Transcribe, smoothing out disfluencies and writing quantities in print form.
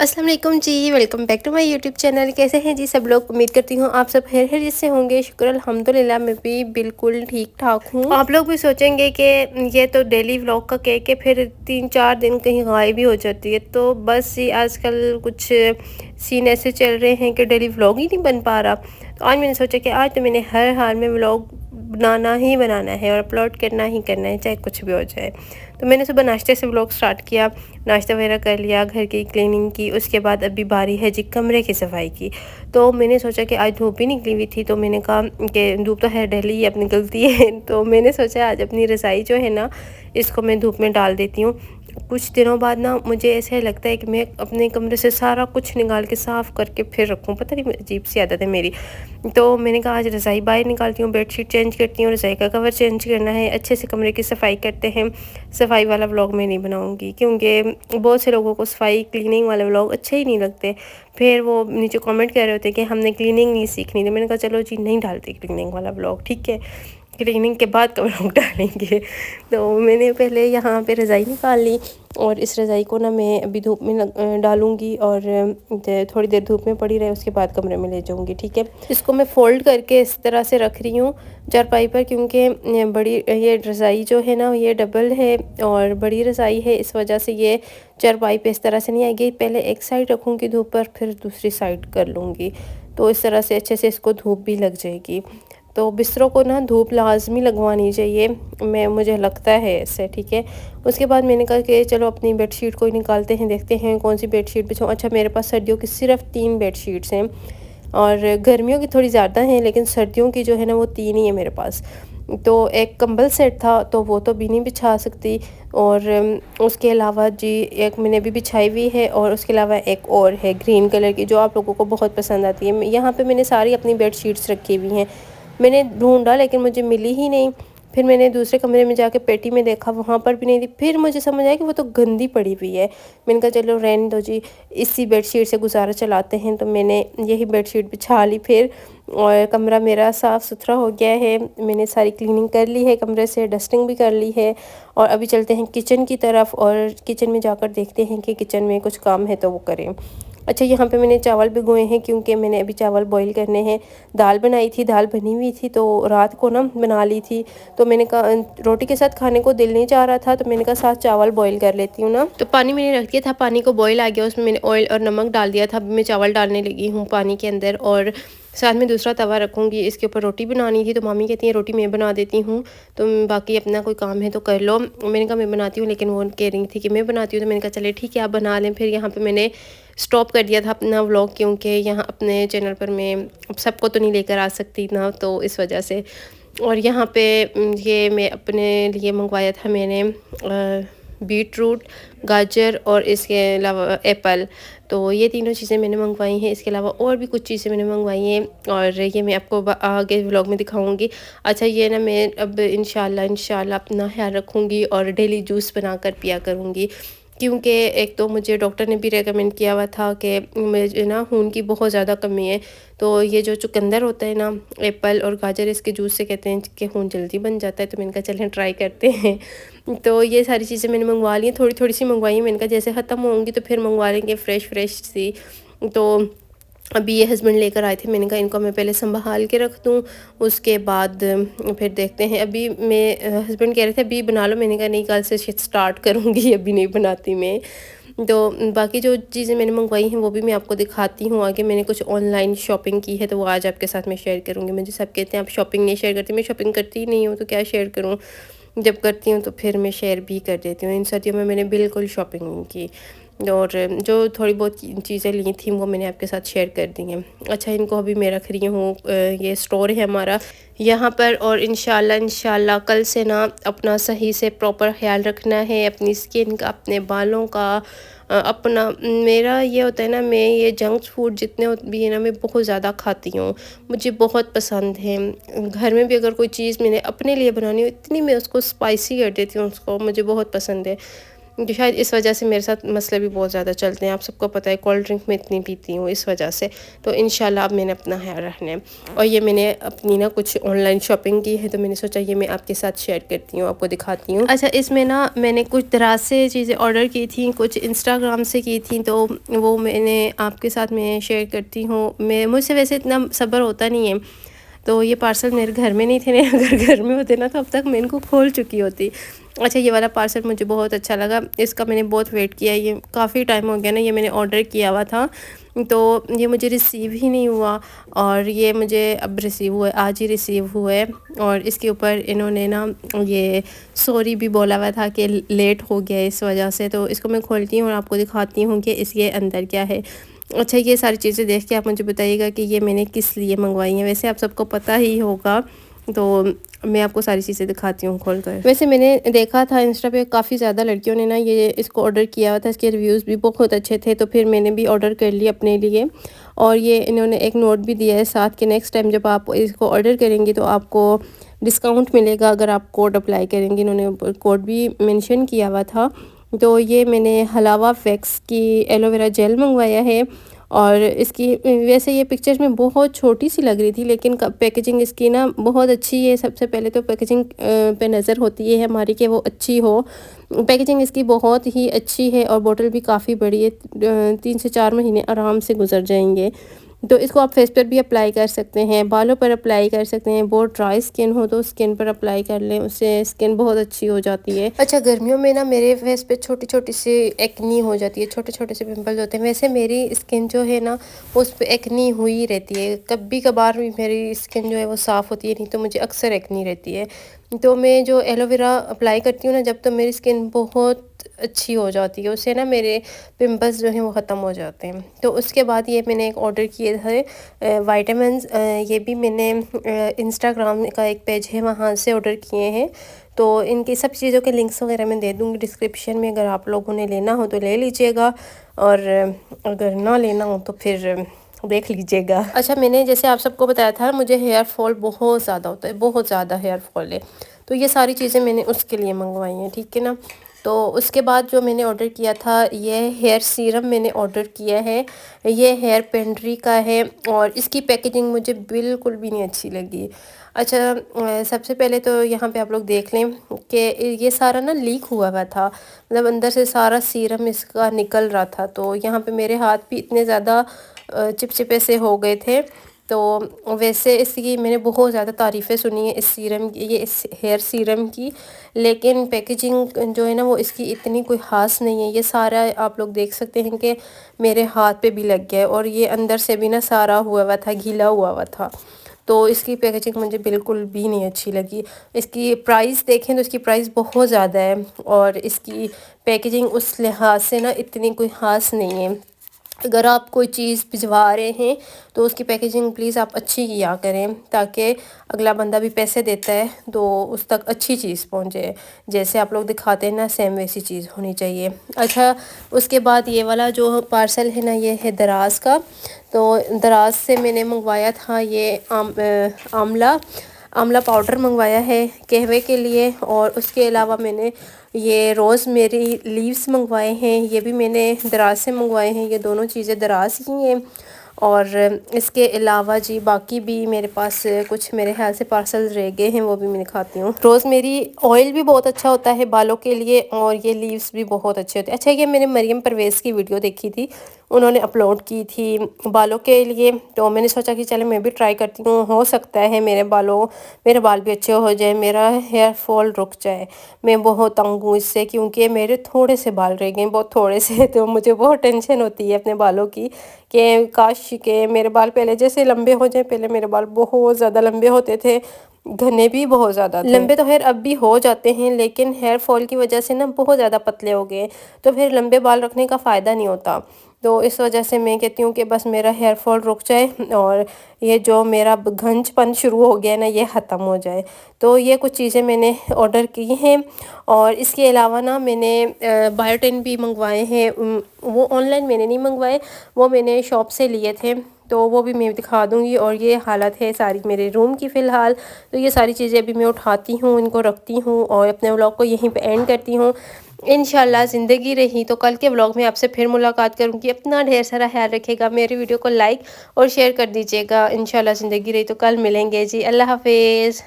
अस्सलाम वालेकुम जी, welcome back to my YouTube channel. कैसे हैं जी सब लोग? उम्मीद करती हूँ आप सब खैरियत से होंगे। शुक्र अल्हम्दुलिल्लाह, मैं भी बिल्कुल ठीक ठाक हूँ। आप लोग भी सोचेंगे कि ये तो डेली व्लॉग का केक है, फिर 3-4 दिन कहीं गायब भी हो जाती है। तो बस जी आजकल कुछ सीन ऐसे चल रहे हैं कि डेली व्लॉग ही नहीं बन पा रहा। तो आज मैंने सोचा कि आज तो मैंने हर हाल में व्लॉग बनाना ही बनाना है और अपलोड करना ही करना है, चाहे कुछ भी हो जाए। तो मैंने सुबह नाश्ते से व्लॉग स्टार्ट किया, नाश्ता वगैरह कर लिया, घर की क्लीनिंग की। उसके बाद अभी बारी है जी कमरे की सफाई की। तो मैंने सोचा कि आज धूप भी निकली हुई थी, तो मैंने कहा कि धूप तो है डेली ही अब निकलती है तो मैंने सोचा आज अपनी रज़ाई जो है ना, इसको मैं धूप में डाल देती हूँ। कुछ दिनों बाद ना मुझे ऐसे लगता है कि मैं अपने कमरे से सारा कुछ निकाल के साफ़ करके फिर रखूँ, पता नहीं अजीब सी आदत है मेरी। तो मैंने कहा आज रज़ाई बाहर निकालती हूँ, बेडशीट चेंज करती हूँ, रज़ाई का कवर चेंज करना है, अच्छे से कमरे की सफाई करते हैं। सफाई वाला व्लॉग मैं नहीं बनाऊँगी क्योंकि बहुत से लोगों को सफाई क्लीनिंग वाले व्लॉग अच्छे ही नहीं लगते। फिर वो नीचे कमेंट कर रहे होते हैं कि हमने क्लीनिंग नहीं सीखनी थी। मैंने कहा चलो जी नहीं डालती क्लीनिंग वाला व्लॉग, ठीक है, क्लीनिंग के बाद का व्लॉग डालेंगे। तो मैंने पहले यहाँ पे रज़ाई निकाल ली और इस रज़ाई को ना मैं अभी धूप में डालूँगी और थोड़ी देर धूप में पड़ी रहे, उसके बाद कमरे में ले जाऊँगी, ठीक है। इसको मैं फ़ोल्ड करके इस तरह से रख रही हूँ चारपाई पर, क्योंकि बड़ी ये रज़ाई जो है ना ये डबल है और बड़ी रज़ाई है, इस वजह से ये चारपाई पे इस तरह से नहीं आएगी। पहले एक साइड रखूँगी धूप पर, फिर दूसरी साइड कर लूँगी, तो इस तरह से अच्छे से इसको धूप भी लग जाएगी। तो बिस्तरों को ना धूप लाज़मी लगवानी चाहिए, मुझे लगता है ऐसे, ठीक है। उसके बाद मैंने कहा कि चलो अपनी बेडशीट को ही निकालते हैं, देखते हैं कौन सी बेडशीट बिछाऊँ। अच्छा, मेरे पास सर्दियों की सिर्फ 3 बेडशीट्स हैं और गर्मियों की थोड़ी ज़्यादा हैं, लेकिन सर्दियों की जो है ना वो 3 ही है मेरे पास। तो एक कंबल सेट था, तो वो तो भी नहीं बिछा सकती, और उसके अलावा जी एक मैंने अभी बिछाई हुई है और उसके अलावा एक और है ग्रीन कलर की, जो आप लोगों को बहुत पसंद आती है। यहाँ पे मैंने सारी अपनी बेडशीट्स रखी हुई हैं। मैंने ढूँढा लेकिन मुझे मिली ही नहीं। फिर मैंने दूसरे कमरे में जाके पेटी में देखा, वहाँ पर भी नहीं थी। फिर मुझे समझ आया कि वो तो गंदी पड़ी हुई है। मैंने कहा चलो रहने दो जी, इसी बेडशीट से गुज़ारा चलाते हैं। तो मैंने यही बेडशीट बिछा ली फिर, और कमरा मेरा साफ़ सुथरा हो गया है। मैंने सारी क्लीनिंग कर ली है, कमरे से डस्टिंग भी कर ली है। और अभी चलते हैं किचन की तरफ और किचन में जाकर देखते हैं कि किचन में कुछ काम है तो वो करें। अच्छा, यहाँ पे मैंने चावल भिगोए हैं क्योंकि मैंने अभी चावल बॉईल करने हैं। दाल बनाई थी, दाल बनी हुई थी तो रात को ना बना ली थी। तो मैंने कहा रोटी के साथ खाने को दिल नहीं चाह रहा था, तो मैंने कहा साथ चावल बॉईल कर लेती हूँ ना। तो पानी मैंने रख दिया था, पानी को बॉईल आ गया, उसमें मैंने ऑयल और नमक डाल दिया था। अभी मैं चावल डालने लगी हूँ पानी के अंदर और साथ में दूसरा तवा रखूँगी। इसके ऊपर रोटी बनानी थी, तो मामी कहती हैं रोटी मैं बना देती हूँ, तुम बाकी अपना कोई काम है तो कर लो। मैंने कहा मैं बनाती हूँ, लेकिन वो कह रही थी कि मैं बनाती हूँ, तो मैंने कहा चले ठीक है आप बना लें। फिर यहाँ पे मैंने स्टॉप कर दिया था अपना व्लॉग, क्योंकि यहाँ अपने चैनल पर मैं सबको तो नहीं लेकर आ सकती ना, तो इस वजह से। और यहाँ पे ये मैं अपने लिए मंगवाया था मैंने बीट रूट, गाजर और इसके अलावा एप्पल। तो ये तीनों चीज़ें मैंने मंगवाई हैं। इसके अलावा और भी कुछ चीज़ें मैंने मंगवाई हैं और ये मैं आपको आगे व्लॉग में दिखाऊंगी। अच्छा, ये ना मैं अब इंशाल्लाह अपना ख्याल रखूँगी और डेली जूस बनाकर पिया करूँगी, क्योंकि एक तो मुझे डॉक्टर ने भी रेकमेंड किया हुआ था कि मुझे ना खून की बहुत ज़्यादा कमी है। तो ये जो चुकंदर होता है ना, एप्पल और गाजर, इसके जूस से कहते हैं कि खून जल्दी बन जाता है। तो मैंने कहा चलें ट्राई करते हैं। तो ये सारी चीज़ें मैंने मंगवा ली हैं, थोड़ी थोड़ी सी मंगवाई हैं। मैंने कहा जैसे ख़त्म होंगी तो फिर मंगवा लेंगे फ्रेश फ्रेश सी। तो अभी ये हस्बैंड लेकर आए थे, मैंने कहा इनको मैं पहले संभाल के रख दूँ, उसके बाद फिर देखते हैं। अभी मैं हस्बैंड कह रहे थे अभी बना लो, मैंने कहा नहीं कल से स्टार्ट करूँगी, अभी नहीं बनाती मैं। तो बाकी जो चीज़ें मैंने मंगवाई हैं वो भी मैं आपको दिखाती हूँ आगे। मैंने कुछ ऑनलाइन शॉपिंग की है तो वो आज आपके साथ मैं शेयर करूँगी। मुझे सब कहते हैं आप शॉपिंग नहीं शेयर करती, मैं शॉपिंग करती ही नहीं हूँ तो क्या शेयर करूँ। जब करती हूँ तो फिर मैं शेयर भी कर देती हूँ। इन सर्दियों में मैंने बिल्कुल शॉपिंग नहीं की, और जो थोड़ी बहुत चीज़ें ली थी वो मैंने आपके साथ शेयर कर दी हैं। अच्छा, इनको अभी मैं रख रही हूँ, ये स्टोर है हमारा यहाँ पर, और इंशाल्लाह कल से ना अपना सही से प्रॉपर ख्याल रखना है, अपनी स्किन का, अपने बालों का, अपना। मेरा ये होता है ना, मैं ये जंक फूड जितने भी है ना मैं बहुत ज़्यादा खाती हूँ, मुझे बहुत पसंद है। घर में भी अगर कोई चीज़ मैंने अपने लिए बनानी हो, इतनी मैं उसको स्पाइसी कर देती हूँ, उसको मुझे बहुत पसंद है। तो शायद इस वजह से मेरे साथ मसले भी बहुत ज़्यादा चलते हैं। आप सबको पता है कोल्ड ड्रिंक मैं इतनी पीती हूँ इस वजह से। तो इंशाल्लाह अब मैंने अपना ख़्याल रखना है। और ये मैंने अपनी ना कुछ ऑनलाइन शॉपिंग की है, तो मैंने सोचा ये मैं आपके साथ शेयर करती हूँ, आपको दिखाती हूँ। अच्छा, इसमें ना मैंने कुछ दराज से चीज़ें ऑर्डर की थी, कुछ इंस्टाग्राम से की थी, तो वो मैंने आपके साथ मैं शेयर करती हूँ। मैं मुझसे वैसे इतना सब्र होता नहीं है, तो ये पार्सल मेरे घर में नहीं थे ना, अगर घर में होते ना तो अब तक मैं इनको खोल चुकी होती। अच्छा, ये वाला पार्सल मुझे बहुत अच्छा लगा, इसका मैंने बहुत वेट किया, ये काफ़ी टाइम हो गया ना, ये मैंने ऑर्डर किया हुआ था, तो ये मुझे रिसीव ही नहीं हुआ, और ये मुझे अब रिसीव हुआ है, आज ही रिसीव हुआ है। और इसके ऊपर इन्होंने ना ये सॉरी भी बोला हुआ था कि लेट हो गया इस वजह से। तो इसको मैं खोलती हूँ और आपको दिखाती हूँ कि इसके अंदर क्या है। अच्छा, ये सारी चीज़ें देख के आप मुझे बताइएगा कि ये मैंने किस लिए मंगवाई हैं। वैसे आप सबको पता ही होगा, तो मैं आपको सारी चीज़ें दिखाती हूँ खोल कर। वैसे मैंने देखा था इंस्टा पे काफ़ी ज़्यादा लड़कियों ने ना ये इसको ऑर्डर किया हुआ था, इसके रिव्यूज़ भी बहुत अच्छे थे, तो फिर मैंने भी ऑर्डर कर लिया अपने लिए। और ये इन्होंने एक नोट भी दिया है साथ कि नेक्स्ट टाइम जब आप इसको ऑर्डर करेंगी तो आपको डिस्काउंट मिलेगा अगर आप कोड अप्लाई करेंगी। इन्होंने कोड भी मेंशन किया हुआ था। तो ये मैंने हलावा वैक्स की एलोवेरा जेल मंगवाया है, और इसकी वैसे ये पिक्चर्स में बहुत छोटी सी लग रही थी, लेकिन पैकेजिंग इसकी ना बहुत अच्छी है। सबसे पहले तो पैकेजिंग पे नज़र होती है हमारी कि वो अच्छी हो। पैकेजिंग इसकी बहुत ही अच्छी है, और बोतल भी काफ़ी बड़ी है, 3 से 4 महीने आराम से गुजर जाएंगे। तो इसको आप फेस पर भी अप्लाई कर सकते हैं, बालों पर अप्लाई कर सकते हैं। बहुत ड्राई स्किन हो तो स्किन पर अप्लाई कर लें, उससे स्किन बहुत अच्छी हो जाती है। अच्छा, गर्मियों में ना मेरे फेस पे छोटी छोटी सी एक्नी हो जाती है, छोटे छोटे से पिंपल्स होते हैं। वैसे मेरी स्किन जो है ना उस पर एक्नी हुई रहती है, कभी कभार भी मेरी स्किन जो है वो साफ़ होती है, नहीं तो मुझे अक्सर एक्नी रहती है। तो मैं जो एलोवेरा अप्लाई करती हूँ ना, जब तो मेरी स्किन बहुत अच्छी हो जाती है, उससे ना मेरे पिंपल्स जो हैं वो ख़त्म हो जाते हैं। तो उसके बाद ये मैंने एक ऑर्डर किए थे वाइटामिन्स, ये भी मैंने इंस्टाग्राम का एक पेज है वहाँ से ऑर्डर किए हैं। तो इनकी सब चीज़ों के लिंक्स वगैरह मैं दे दूँगी डिस्क्रिप्शन में, अगर आप लोगों ने लेना हो तो ले लीजिएगा, और अगर ना लेना हो तो फिर देख लीजिएगा। अच्छा, मैंने जैसे आप सबको बताया था मुझे हेयर फॉल बहुत ज़्यादा होता है, बहुत ज़्यादा हेयर फॉल है, तो ये सारी चीज़ें मैंने उसके लिए मंगवाई हैं, ठीक है ना। तो उसके बाद जो मैंने ऑर्डर किया था, ये हेयर सीरम मैंने ऑर्डर किया है, ये हेयर पेंड्री का है, और इसकी पैकेजिंग मुझे बिल्कुल भी नहीं अच्छी लगी। अच्छा, सबसे पहले तो यहाँ पे आप लोग देख लें कि ये सारा ना लीक हुआ था, मतलब अंदर से सारा सीरम इसका निकल रहा था। तो यहाँ पे मेरे हाथ भी इतने ज़्यादा चिपचिपे से हो गए थे। तो वैसे इसकी मैंने बहुत ज़्यादा तारीफ़ें सुनी है इस सीरम की, ये इस हेयर सीरम की, लेकिन पैकेजिंग जो है ना वो इसकी इतनी कोई ख़ास नहीं है। ये सारा आप लोग देख सकते हैं कि मेरे हाथ पे भी लग गया है, और ये अंदर से भी ना सारा हुआ था, गीला हुआ था। तो इसकी पैकेजिंग मुझे बिल्कुल भी नहीं अच्छी लगी। इसकी प्राइस देखें तो इसकी प्राइस बहुत ज़्यादा है, और इसकी पैकेजिंग उस लिहाज से ना इतनी कोई ख़ास नहीं है। अगर आप कोई चीज़ भिजवा रहे हैं तो उसकी पैकेजिंग प्लीज़ आप अच्छी किया करें, ताकि अगला बंदा भी पैसे देता है तो उस तक अच्छी चीज़ पहुंचे, जैसे आप लोग दिखाते हैं ना सेम वैसी चीज़ होनी चाहिए। अच्छा, उसके बाद ये वाला जो पार्सल है ना, ये है दराज का। तो दराज से मैंने मंगवाया था ये आंवला पाउडर मंगवाया है कहवे के लिए, और उसके अलावा मैंने ये रोज़मेरी लीव्स मंगवाए हैं, ये भी मैंने दराज से मंगवाए हैं। ये दोनों चीज़ें दराज की हैं। और इसके अलावा जी बाकी भी मेरे पास कुछ मेरे ख्याल से पार्सल रह गए हैं, वो भी मैं खाती हूँ। रोज़मेरी ऑयल भी बहुत अच्छा होता है बालों के लिए, और ये लीव्स भी बहुत अच्छे होते हैं। अच्छा, ये मैंने मरियम परवेज़ की वीडियो देखी थी, उन्होंने अपलोड की थी बालों के लिए, तो मैंने सोचा कि चले मैं भी ट्राई करती हूँ, हो सकता है मेरे बाल भी अच्छे हो जाए, मेरा हेयर फॉल रुक जाए। मैं बहुत तंग हूँ इससे, क्योंकि मेरे थोड़े से बाल रह गए, बहुत थोड़े से, तो मुझे बहुत टेंशन होती है अपने बालों की कि काश के मेरे बाल पहले जैसे लंबे हो जाए। पहले मेरे बाल बहुत ज़्यादा लंबे होते थे, घने भी बहुत ज़्यादा थे। लंबे तो खैर अब भी हो जाते हैं, लेकिन हेयर फॉल की वजह से ना बहुत ज़्यादा पतले हो गए, तो फिर लंबे बाल रखने का फ़ायदा नहीं होता। तो इस वजह से मैं कहती हूँ कि बस मेरा हेयर फॉल रुक जाए, और ये जो मेरा घंचपन शुरू हो गया ना ये ख़त्म हो जाए। तो ये कुछ चीज़ें मैंने ऑर्डर की हैं, और इसके अलावा ना मैंने बायोटिन भी मंगवाए हैं। वो ऑनलाइन मैंने नहीं मंगवाए, वो मैंने शॉप से लिए थे। तो वो भी मैं दिखा दूँगी। और ये हालत है सारी मेरे रूम की फ़िलहाल। तो ये सारी चीज़ें अभी मैं उठाती हूँ, इनको रखती हूँ और अपने व्लॉग को यहीं पे एंड करती हूँ। इंशाल्लाह ज़िंदगी रही तो कल के व्लॉग में आपसे फिर मुलाकात करूँगी। अपना ढेर सारा ख्याल रखिएगा। मेरी वीडियो को लाइक और शेयर कर दीजिएगा। इंशाल्लाह ज़िंदगी रही तो कल मिलेंगे जी। अल्लाह हाफ़िज़।